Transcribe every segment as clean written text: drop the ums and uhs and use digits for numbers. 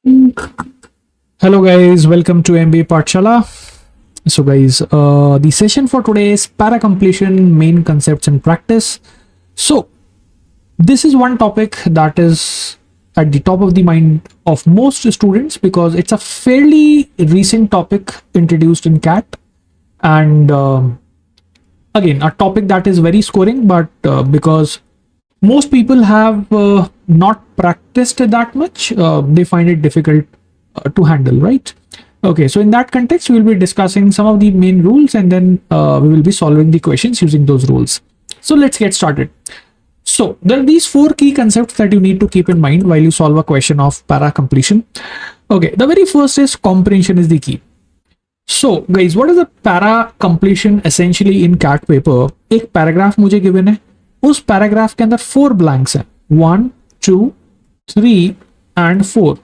Hello guys, welcome to MBA Pathshala. So guys, the session for today is para completion, main concepts and practice. So this is one topic that is at the top of the mind of most students because it's a fairly recent topic introduced in CAT, and again a topic that is very scoring, but because most people have not practiced that much, they find it difficult to handle, right? Okay, so in that context, we will be discussing some of the main rules, and then we will be solving the questions using those rules. So let's get started. So there are these four key concepts that you need to keep in mind while you solve a question of para completion. Okay, the very first is comprehension is the key. So guys, what is a para completion essentially in CAT paper? एक paragraph मुझे given है, उस paragraph के अंदर 4 blanks हैं, 1 2 3 and 4.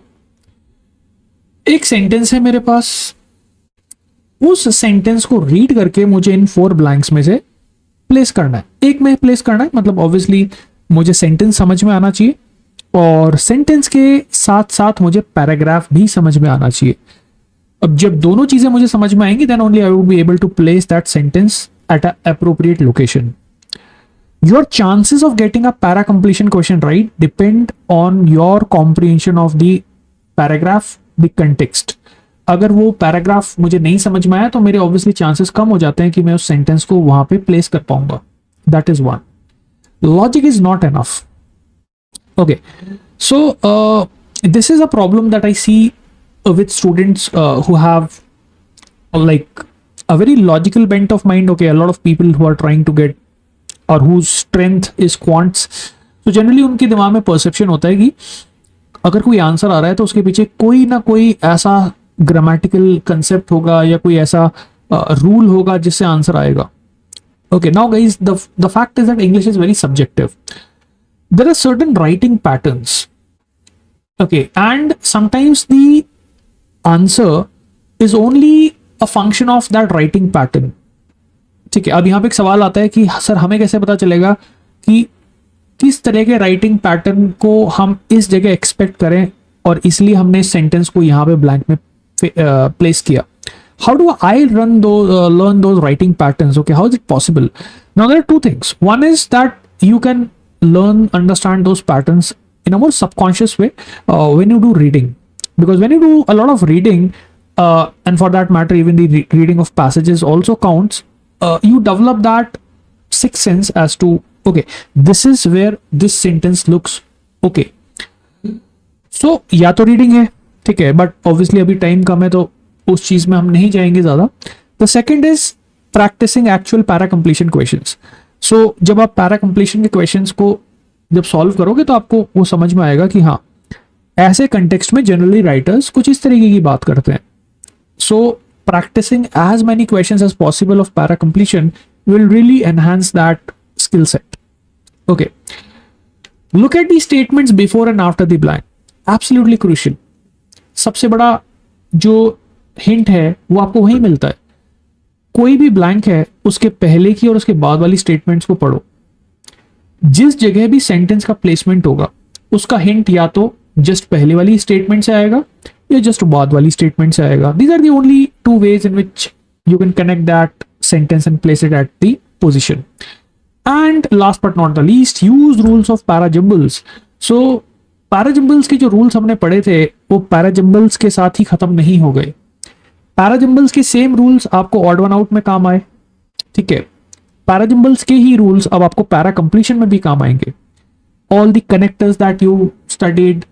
एक sentence है मेरे पास, उस सेंटेंस को रीड करके मुझे इन 4 ब्लैंक्स में से प्लेस करना है, एक में प्लेस करना है. मतलब ऑब्वियसली मुझे सेंटेंस समझ में आना चाहिए और सेंटेंस के साथ साथ मुझे पैराग्राफ भी समझ में आना चाहिए. अब जब दोनों चीजें मुझे समझ में आएंगी, then only I would be able to place that sentence at a appropriate location. Your chances of getting a para completion question right depend on your comprehension of the paragraph, the context. अगर वो paragraph मुझे नहीं समझ में आया तो मेरे obviously chances कम हो जाते हैं कि मैं उस सेंटेंस को वहां पे प्लेस कर पाऊंगा. That is one. Logic is not enough. Okay, so this is a problem that I see with students who have like a very logical bent of mind. Okay, a lot of people who are trying to get और whose strength is quants. तो generally उनके दिमाग में perception होता है कि अगर कोई आंसर आ रहा है तो उसके पीछे कोई ना कोई ऐसा ग्रामेटिकल कंसेप्ट होगा या कोई ऐसा रूल होगा जिससे आंसर आएगा. Okay, now guys, the fact is that English is very subjective. There are certain writing patterns, okay, and sometimes the answer is only a function of that writing pattern. ठीक है, अब यहाँ पे एक सवाल आता है कि सर हमें कैसे पता चलेगा कि किस तरह के राइटिंग पैटर्न को हम इस जगह एक्सपेक्ट करें और इसलिए हमने सेंटेंस को यहाँ पे ब्लैंक में प्लेस किया. How do I learn those writing patterns? Okay, how is it possible? Now there are two things. One is that you can learn, understand those patterns in a more subconscious way when you do reading, because when you do a lot of reading, and for that matter even the reading of passages also counts, you develop that sixth sense as to, okay, this is where this sentence looks okay. So या तो reading है, ठीक है, but obviously अभी time कम है तो उस चीज में हम नहीं जाएंगे ज्यादा. The second is practising actual para completion questions. So जब आप पैरा कंप्लीशन के क्वेश्चंस को जब सॉल्व करोगे तो आपको वो समझ में आएगा कि हाँ, ऐसे कंटेक्स्ट में जनरली राइटर्स कुछ इस तरीके की बात करते हैं. सो practicing as many questions as possible of para completion will really enhance that skill set. Okay, look at the statements before and after the blank. Absolutely crucial. सबसे बड़ा जो हिंट है वो आपको वहीं मिलता है. कोई भी ब्लैंक है, उसके पहले की और उसके बाद वाली स्टेटमेंट्स को पढ़ो. जिस जगह भी सेंटेंस का प्लेसमेंट होगा उसका हिंट या तो जस्ट पहले वाली स्टेटमेंट से आएगा या जस्ट बाद वाली स्टेटमेंट से आएगा. These are the only two ways in which you can connect that sentence and place it at the position. And last but not the least, use rules of parajumbles. So parajumbles के जो rules हमने पढ़े थे वो पैराजिम्बल्स के साथ ही खत्म नहीं हो गए. पैराजिम्बल्स के सेम रूल्स आपको ऑड वन आउट में काम आए, ठीक है. पैराजिम्बल्स के ही रूल्स अब आपको पैरा कंप्लीशन में भी काम आएंगे. All the connectors that you studied,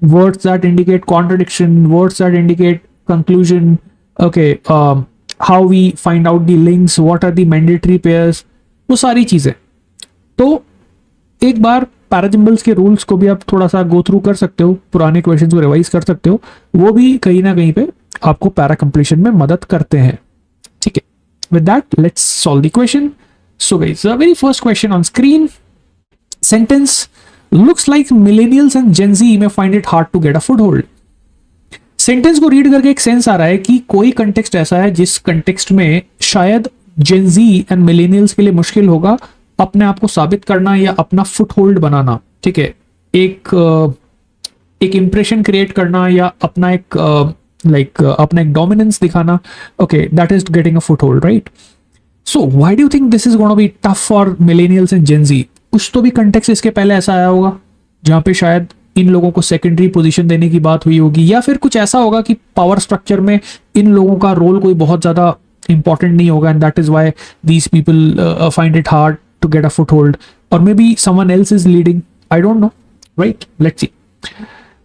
words that indicate contradiction, words that indicate conclusion, okay, how we find out the links, what are the mandatory pairs, वो सारी चीजें. तो एक बार पैराजिम्बल्स के रूल्स को भी आप थोड़ा सा गो थ्रू कर सकते हो, पुराने क्वेश्चंस को रिवाइज कर सकते हो. वो भी कहीं ना कहीं पे आपको पैरा कंप्लीशन में मदद करते हैं. ठीक है, with that let's solve the question. So guys, the very first question on screen, sentence looks like millennials and Gen Z may find it hard to get a foothold. Sentence को read करके एक sense आ रहा है कि कोई context ऐसा है जिस कंटेक्स्ट में शायद जेन जी एंड मिलेनियल्स के लिए मुश्किल होगा अपने आप को साबित करना या अपना फुट होल्ड बनाना. ठीक है, एक एक इंप्रेशन क्रिएट करना या अपना एक अपना एक डोमिनेंस दिखाना, okay, that is getting a foothold, right? So why do you think this is gonna be tough for millennials and Gen Z? कुछ तो भी कंटेक्स्ट इसके पहले ऐसा आया होगा जहां पे शायद इन लोगों को सेकेंडरी पोजीशन देने की बात हुई होगी, या फिर कुछ ऐसा होगा कि पावर स्ट्रक्चर में इन लोगों का रोल कोई बहुत ज्यादा इंपॉर्टेंट नहीं होगा, and that is why these people find it hard to get a foothold, और maybe someone else is leading, I don't know, right? Let's see.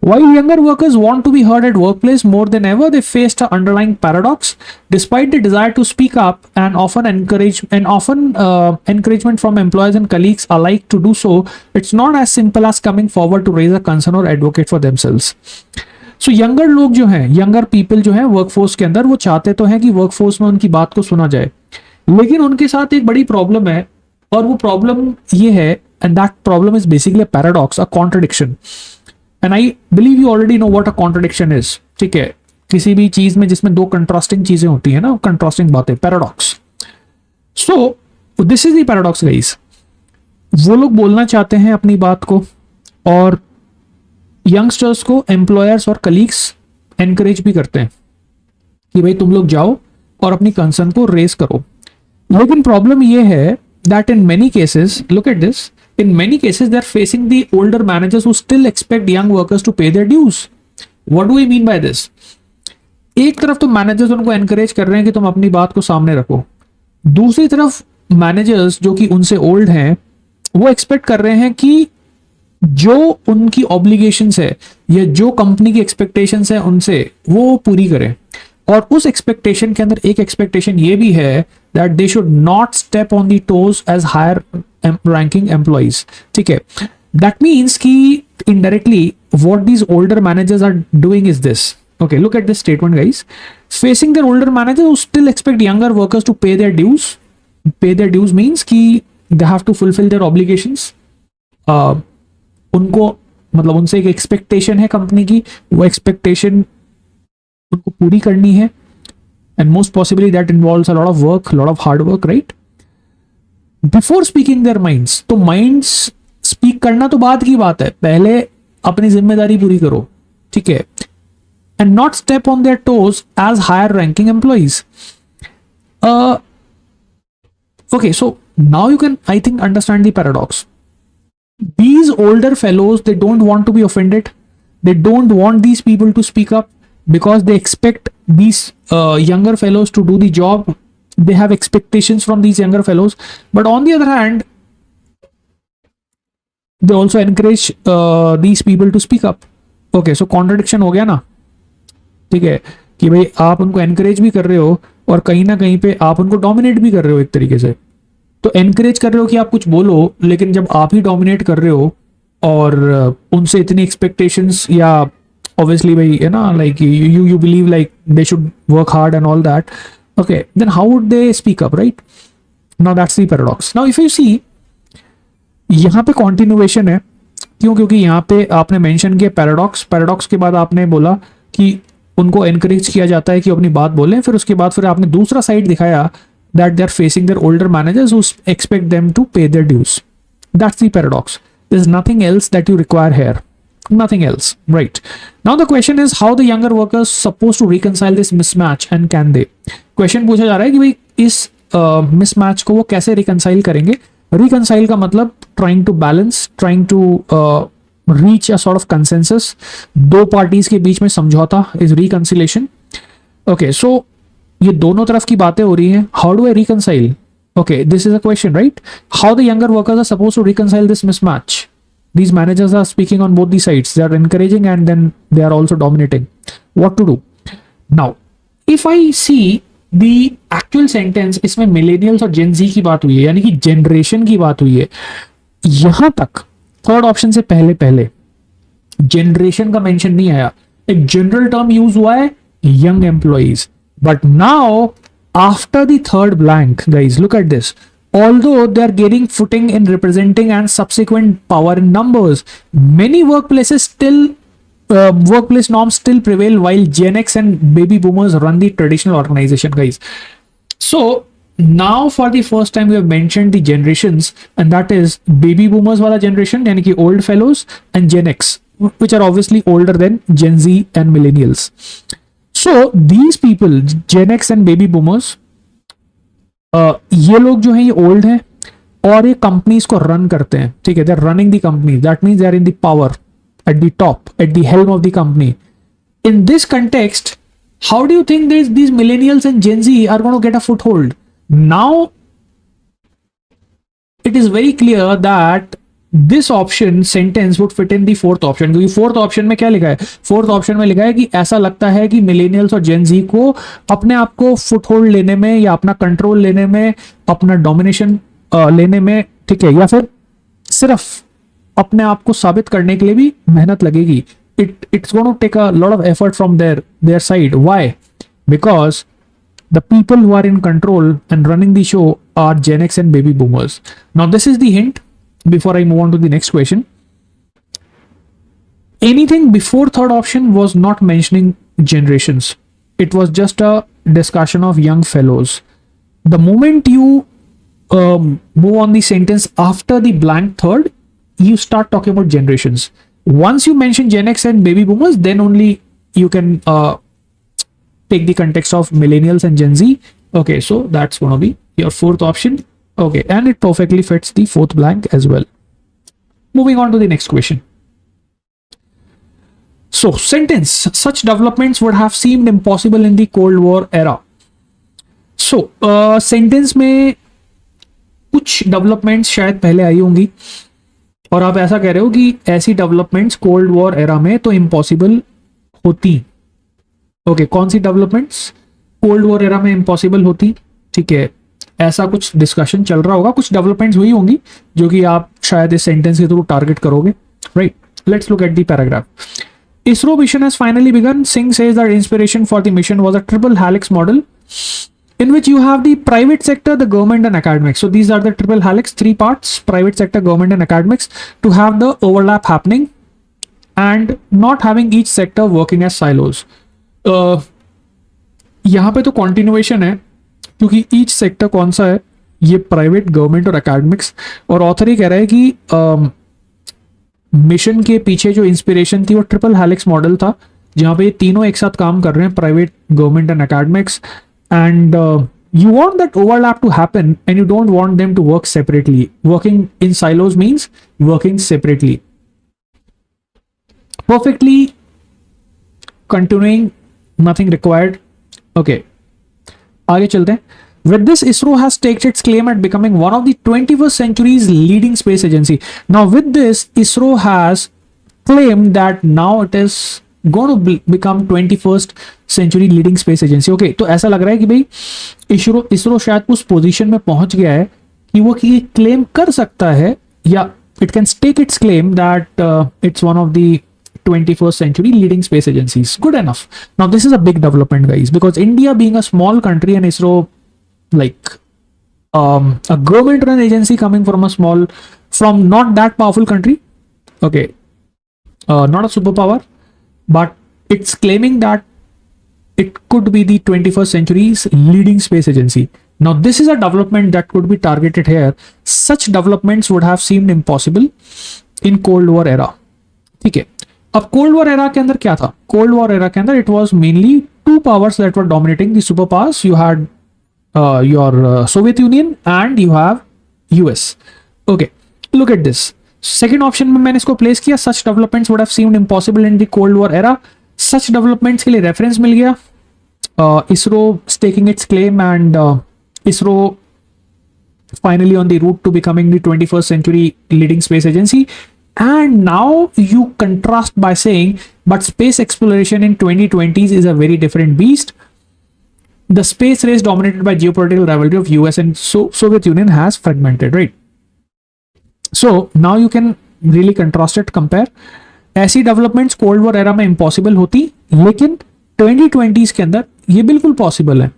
While younger workers want to be heard at workplace more than ever, they faced an underlying paradox. Despite the desire to speak up and often encouragement from employers and colleagues alike to do so, it's not as simple as coming forward to raise a concern or advocate for themselves. So younger लोग जो हैं, younger people जो हैं workforce के अंदर, वो चाहते तो हैं कि workforce में उनकी बात को सुना जाए, लेकिन उनके साथ एक बड़ी प्रॉब्लम है, और वो प्रॉब्लम ये है, and that problem is basically a paradox, a contradiction. And I believe you already know what a contradiction is. ठीक है, किसी भी चीज में जिसमें दो कंट्रास्टिंग चीजें होती है ना, कंट्रास्टिंग बातें, paradox. So this is the paradox guys. वो लोग बोलना चाहते हैं अपनी बात को, और यंगस्टर्स को एम्प्लॉयर्स और कलीग्स एनकरेज भी करते हैं कि भाई तुम लोग जाओ और अपनी कंसर्न को रेस करो. लेकिन प्रॉब्लम ये है that in many cases, look at this, in many cases they're facing the older managers who still expect young workers to pay their dues. What do I mean by this? एक तरफ तो managers उनको encourage कर रहे हैं कि तुम अपनी बात को सामने रखो, दूसरी तरफ मैनेजर्स जो कि उनसे ओल्ड हैं वो एक्सपेक्ट कर रहे हैं कि जो उनकी ऑब्लिगेशंस है या जो कंपनी की एक्सपेक्टेशंस है उनसे वो पूरी करें. और उस एक्सपेक्टेशन के अंदर एक एक्सपेक्टेशन ये भी है that they should not step on the toes as higher ranking employees. ठीक है, दैट मीन्स कि indirectly what these older managers are doing is this. Okay, look at this statement, guys. Facing their older managers who still expect younger workers to pay their dues. Pay their dues means कि they have to fulfill their obligations. उनको मतलब उनसे एक expectation है company की, वो expectation उनको पूरी करनी है, and most possibly that involves a lot of work, a lot of hard work, right? Before speaking their minds, तो minds speak करना तो बाद की बात है, पहले अपनी जिम्मेदारी पूरी करो, ठीक है, and not step on their toes as higher ranking employees. Okay, so now you can, I think, understand the paradox. These older fellows, they don't want to be offended, they don't want these people to speak up because they expect these younger fellows to do the job. They have expectations from these younger fellows, but on the other hand they also encourage these people to speak up. Okay, so contradiction हो गया ना, ठीक है, कि भाई आप उनको encourage भी कर रहे हो और कहीं ना कहीं पे आप उनको डोमिनेट भी कर रहे हो एक तरीके से. तो एनकरेज कर रहे हो कि आप कुछ बोलो, लेकिन जब आप ही डोमिनेट कर रहे हो और उनसे इतनी एक्सपेक्टेशंस, या ऑब्वियसली भाई है ना, like you believe like they should work hard and all that, okay, then how would they speak up, right? Now that's the paradox. Now if you see, यहाँ पे कॉन्टिन्यूएशन है. क्यों? क्योंकि यहाँ पे आपने मेंशन किया पैराडॉक्स, पैराडॉक्स के बाद आपने बोला कि उनको एनकरेज किया जाता है कि अपनी बात बोलें, फिर उसके बाद फिर आपने दूसरा साइड दिखाया that they are facing their older managers who expect them to pay their dues. That's the paradox. There is nothing else that you require here, nothing else, right? Now the question is how the younger workers supposed to reconcile this mismatch and can they? Question पूछा जा रहा है कि भाई इस mismatch को वो कैसे reconcile करेंगे. Reconcile का मतलब trying to balance, trying to reach a sort of consensus. दो पार्टीज के बीच में समझौता is reconciliation. Okay, so ये दोनों तरफ की बातें हो रही हैं. How do I reconcile? Okay, this is a question, right? How the younger workers are supposed to reconcile this mismatch? These managers are speaking on both the sides. They are encouraging and then they are also dominating. What to do? Now, if I see the actual sentence, इसमें millennials और Gen Z की बात हुई है, यानी कि generation की बात हुई है. यहां तक थर्ड ऑप्शन से पहले पहले जनरेशन का मेंशन नहीं आया. एक जनरल टर्म यूज हुआ है, young employees. But now after the third blank, guys look at this. Although they are gaining footing in representing and subsequent power in numbers, many workplaces still workplace norms still prevail while Gen X and baby boomers run the traditional organization, guys. So now for the first time we have mentioned the generations, and that is baby boomers wala generation, yani ki old fellows, and Gen X. which are obviously older than Gen Z and millennials. So these people, Gen X and baby boomers, ये लोग जो हैं ये old हैं और ये companies को run करते हैं, ठीक है, they are running the company, that means they are in the power at the top, at the helm of the company. In this context, how do you think these millennials and Gen Z are going to get a foothold? Now, it is very clear that this option sentence would fit in the fourth option, क्योंकि fourth option में क्या लिखा है? fourth option में लिखा है कि ऐसा लगता है कि millennials और Gen Z को अपने आप को foothold लेने में या अपना control लेने में, अपना domination लेने में, ठीक है, या फिर सिर्फ अपने आप को साबित करने के लिए भी मेहनत लगेगी. It's going to take a lot of effort from their side. Why? Because the people who are in control and running the show are Gen X and baby boomers. Now this is the hint before I move on to the next question. Anything before third option was not mentioning generations. It was just a discussion of young fellows. The moment you move on the sentence after the blank third, you start talking about generations. Once you mention Gen X and baby boomers, then only you can take the context of millennials and Gen Z. Okay, so that's going to be your fourth option. Okay, and it perfectly fits the fourth blank as well. Moving on to the next question. So, sentence, such developments would have seemed impossible in the Cold War era. So, sentence में कुछ developments शायद पहले आई होंगी और आप ऐसा कह रहे हो कि ऐसी डेवलपमेंट्स कोल्ड वॉर एरा में तो इम्पॉसिबल होती. ओके, कौन सी डेवलपमेंट्स कोल्ड वॉर एरा में इम्पॉसिबल होती, ठीक है, ऐसा कुछ डिस्कशन चल रहा होगा, कुछ डेवलपमेंट्स हुई होंगी जो कि आप शायद इस सेंटेंस के थ्रू टारगेट करोगे, right. Let's look at the paragraph. ISRO mission has finally begun. Singh says that inspiration for the mission was a triple helix model in which you have the private sector, the government and academics. So these are the triple helix, three parts: private sector, government and academics, to have the overlap happening and not having each sector working as silos. यहाँ पे तो continuation है क्योंकि each sector कौन सा है, ये private, government और एकेडमिक्स. और ऑथर ही कह रहा है कि मिशन के पीछे जो इंस्पिरेशन थी वो ट्रिपल हेलिक्स मॉडल था, जहां पे ये तीनों एक साथ काम कर रहे हैं, private, government and academics. And you want that overlap to happen and you don't want them to work separately. Working in silos means working separately. Perfectly continuing, nothing required. Okay, आगे चलते हैं. With this, ISRO has staked its claim at becoming one of the 21st century's leading space agency. Now, with this, ISRO has claimed that now it is going to become 21st century leading space agency. Okay, तो ऐसा लग रहा है कि भाई ISRO शायद उस position में पहुंच गया है कि वो ये क्लेम कर सकता है, या it can stake its claim that it's one of the 21st century leading space agencies. Good enough. Now, this is a big development, guys, because India being a small country and ISRO like a government run agency coming from not that powerful country, okay, not a superpower, but it's claiming that it could be the 21st century's leading space agency. Now this is a development that could be targeted here. Such developments would have seemed impossible in Cold War era. ठीक है, अब Cold War era के अंदर क्या था? Cold War era के अंदर it was mainly two powers that were dominating the superpowers. You had your Soviet Union and you have US. Okay, look at this. Second option में मैंने इसको place किया. Such developments would have seemed impossible in the Cold War era. Such developments के लिए reference मिल गया. ISRO staking its claim and ISRO finally on the route to becoming the 21st century leading space agency. And now you contrast by saying, but space exploration in 2020s is a very different beast. The space race dominated by geopolitical rivalry of US and Soviet Union has fragmented, right? So now you can really contrast it, compare. ऐसी developments cold war era में impossible होती, लेकिन 2020s के अंदर ये बिल्कुल possible है.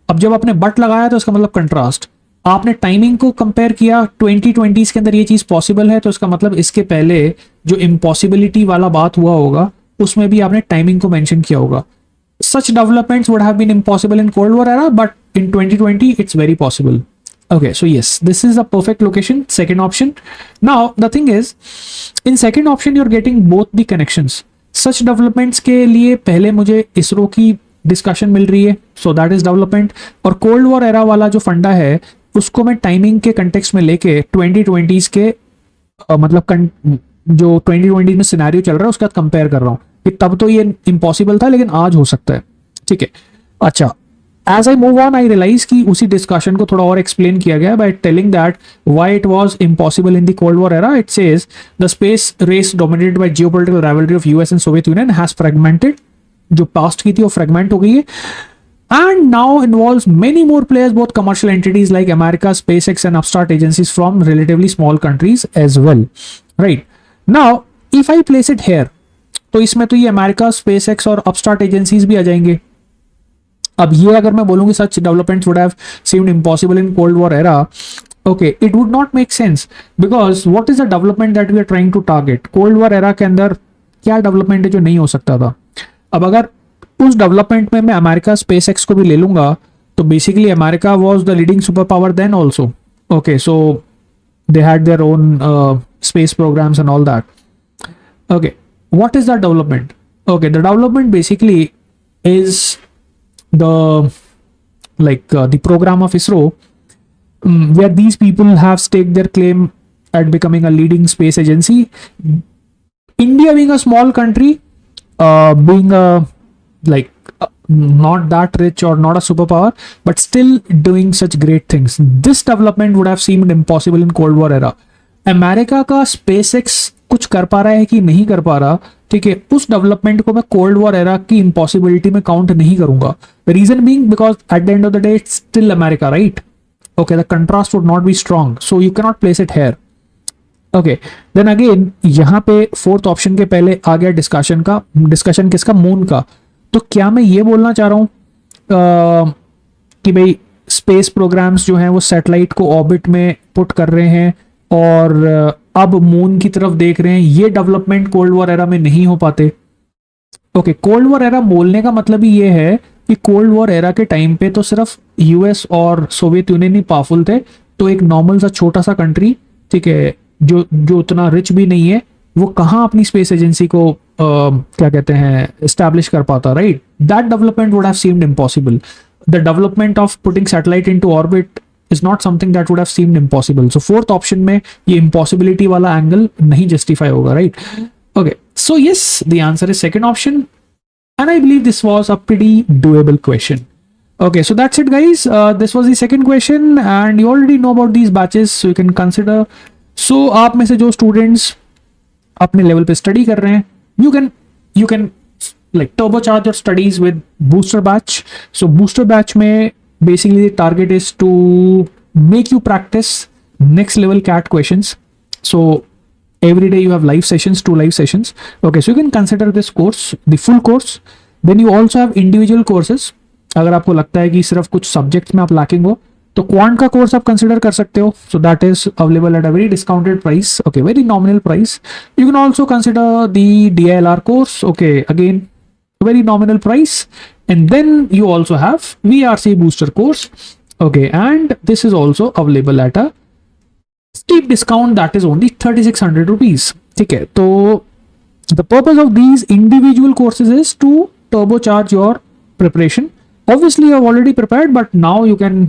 अब जब आपने बट लगाया तो इसका मतलब कंट्रास्ट. आपने टाइमिंग को कंपेयर किया, 2020s के अंदर ये चीज पॉसिबल है, तो इसका मतलब इसके पहले जो इम्पॉसिबिलिटी वाला बात हुआ होगा उसमें भी आपने टाइमिंग को मेंशन किया होगा. Such developments would have been impossible in Cold War era, but in 2020 it's very possible. Okay, so yes, this is a perfect location, second option. Now the thing is, in second option you're getting both the connections. Such developments के लिए पहले मुझे इसरो की discussion मिल रही है, so that is development. और cold war era वाला जो फंडा है उसको मैं टाइमिंग के कंटेक्स्ट में लेके 2020s के मतलब जो 2020 में सिनेरियो चल रहा है उसके साथ कंपेयर कर रहा हूँ कि तब तो ये इम्पॉसिबल था लेकिन आज हो सकता है. ठीक है, अच्छा. As I move on, I realize कि उसी डिस्कशन को थोड़ा और एक्सप्लेन किया गया by telling that why it was impossible in the Cold War era. It says the space race dominated by geopolitical rivalry of US and Soviet Union has fragmented. जो past की थी वो fragment हो गई है and now involves many more players, both commercial entities like America, SpaceX and upstart agencies from relatively small countries as well. Right. Now, if I place it here, तो इसमें तो ये अमेरिका, SpaceX और upstart agencies भी आ जाएंगे. अब ये अगर मैं बोलूंगी such developments would have seemed impossible in cold war era, okay, it would not make sense because what is the development that we are trying to target. Cold war era के अंदर क्या डेवलपमेंट है जो नहीं हो सकता था. अब अगर उस डेवलपमेंट में मैं अमेरिका, स्पेस एक्स को भी ले लूंगा तो basically America was the leading super power then also. Okay, so they had their own space programs and all that. Okay, what is the development? Okay, the development basically is the program of ISRO, where these people have staked their claim at becoming a leading space agency. India being a small country, being not that rich or not a superpower, but still doing such great things. This development would have seemed impossible in Cold War era. America का SpaceX कुछ कर पा रहा है कि नहीं कर पा रहा, ठीक है, उस डेवलपमेंट को मैं कोल्ड वॉर एरा की इम्पॉसिबिलिटी में काउंट नहीं करूंगा. Reason being because at the end of the day it's still America, right? Okay, the contrast would not be strong, so you can not place it here. Okay, then again यहाँ पे fourth option के पहले आ गया discussion किसका? Moon का. तो क्या मैं ये बोलना चाह रहा हूँ कि भाई स्पेस प्रोग्राम्स जो हैं वो सैटेलाइट को ऑर्बिट में पुट कर रहे हैं और अब मून की तरफ देख रहे हैं, ये डेवलपमेंट कोल्ड वॉर एरा में नहीं हो पाते? ओके, कोल्ड वॉर एरा बोलने का मतलब ही ये है कि कोल्ड वॉर एरा के टाइम पे तो सिर्फ यूएस और सोवियत यूनियन ही पावरफुल थे, तो एक नॉर्मल सा छोटा सा कंट्री, ठीक है, जो उतना रिच भी नहीं है, वो कहाँ अपनी स्पेस एजेंसी को क्या कहते हैं एस्टैब्लिश कर पाता, right? That development would have seemed impossible. The development of putting satellite into orbit is not something that would have seemed impossible. So fourth option में ये impossibility वाला angle नहीं justify होगा, right? Okay, so yes, the answer is second option, and I believe this was a pretty doable question. Okay, so that's it, guys. This was the second question, and you already know about these batches, so you can consider. So आप में से जो students अपने level पे study कर रहे हैं, you can like turbocharge your studies with booster batch. So booster batch में basically the target is to make you practice next level CAT questions. So every day you have live sessions, 2 live sessions. Okay, so you can consider this course the full course. Then you also have individual courses. अगर आपको लगता है कि सिर्फ कुछ subjects में आप lacking हो तो quant का course आप consider कर सकते हो. So that is available at a very discounted price. Okay, very nominal price. You can also consider the DILR course. Okay, again very nominal price. And then you also have VRC booster course. Okay, and this is also available at a steep discount that is only 3600 rupees. Okay, so the purpose of these individual courses is to turbocharge your preparation. Obviously you have already prepared, but now you can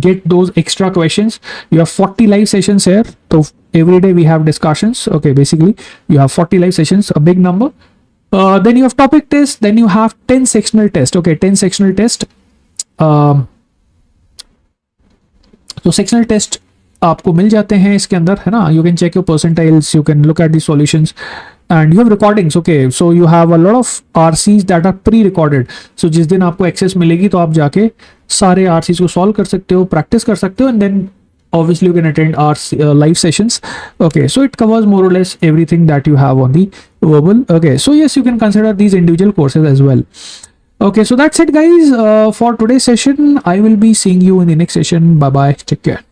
get those extra questions. You have 40 live sessions here, so every day we have discussions. Okay, basically you have 40 live sessions, a big number. Then you have topic test, then you have 10 sectional test. Okay, 10 sectional test. तो sectional test आपको मिल जाते हैं इसके अंदर, है ना? You can check your percentiles, you can look at the solutions, and you have recordings. Okay, so you have a lot of RCs that are pre-recorded. So जिस दिन आपको access मिलेगी तो आप जाके सारे RCs को solve कर सकते हो, practice कर सकते हो, and then obviously you can attend our live sessions. Okay, so it covers more or less everything that you have on the verbal. Okay, so yes, you can consider these individual courses as well. Okay, so that's it, guys, for today's session. I will be seeing you in the next session. Bye bye, take care.